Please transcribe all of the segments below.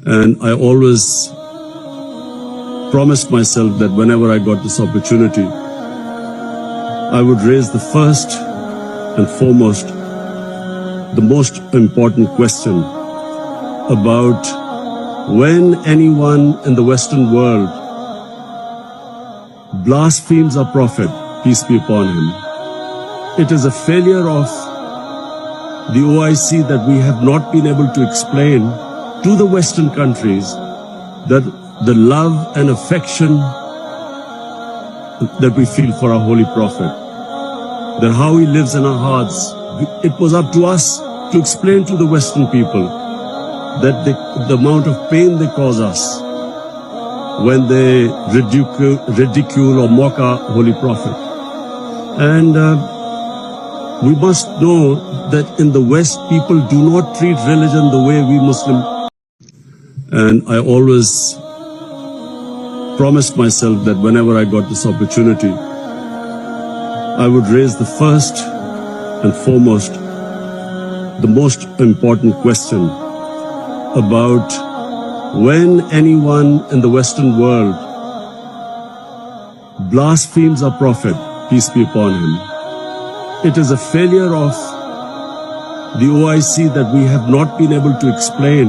And I always promised myself that whenever I got this opportunity, I would raise the first and foremost, the most important question about when anyone in the Western world blasphemes our Prophet, peace be upon him. It is a failure of the OIC that we have not been able to explain to the Western countries that the love and affection that we feel for our Holy Prophet, that how he lives in our hearts. It was up to us to explain to the Western people that the amount of pain they cause us when they ridicule or mock our Holy Prophet. And we must know that in the West, people do not treat religion the way we Muslims. And I always promised myself that whenever I got this opportunity, I would raise the first and foremost, the most important question about when anyone in the Western world blasphemes our Prophet, peace be upon him. It is a failure of the OIC that we have not been able to explain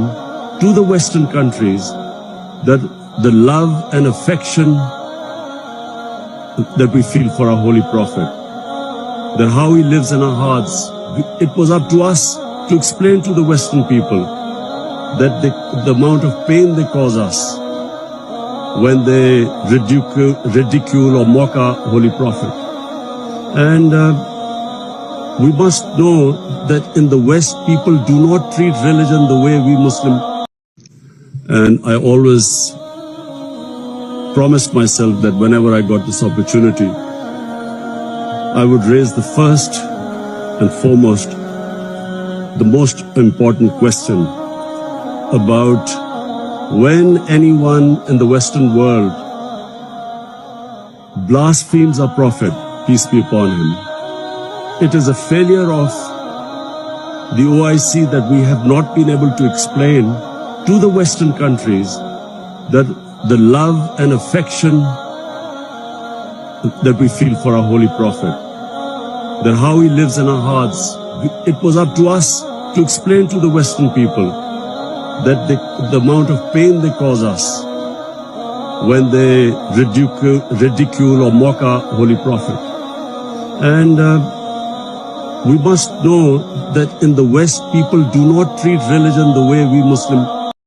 to the Western countries that the love and affection that we feel for our Holy Prophet, that how he lives in our hearts. It was up to us to explain to the Western people that the amount of pain they cause us when they ridicule or mock our Holy Prophet. And we must know that in the West, people do not treat religion the way we Muslims. And I always promised myself that whenever I got this opportunity, I would raise the first and foremost, the most important question about when anyone in the Western world blasphemes our Prophet, peace be upon him. It is a failure of the OIC that we have not been able to explain to the Western countries that the love and affection that we feel for our Holy Prophet, that how he lives in our hearts. It was up to us to explain to the Western people that the amount of pain they cause us when they ridicule or mock our Holy Prophet. And we must know that in the West, people do not treat religion the way we Muslims.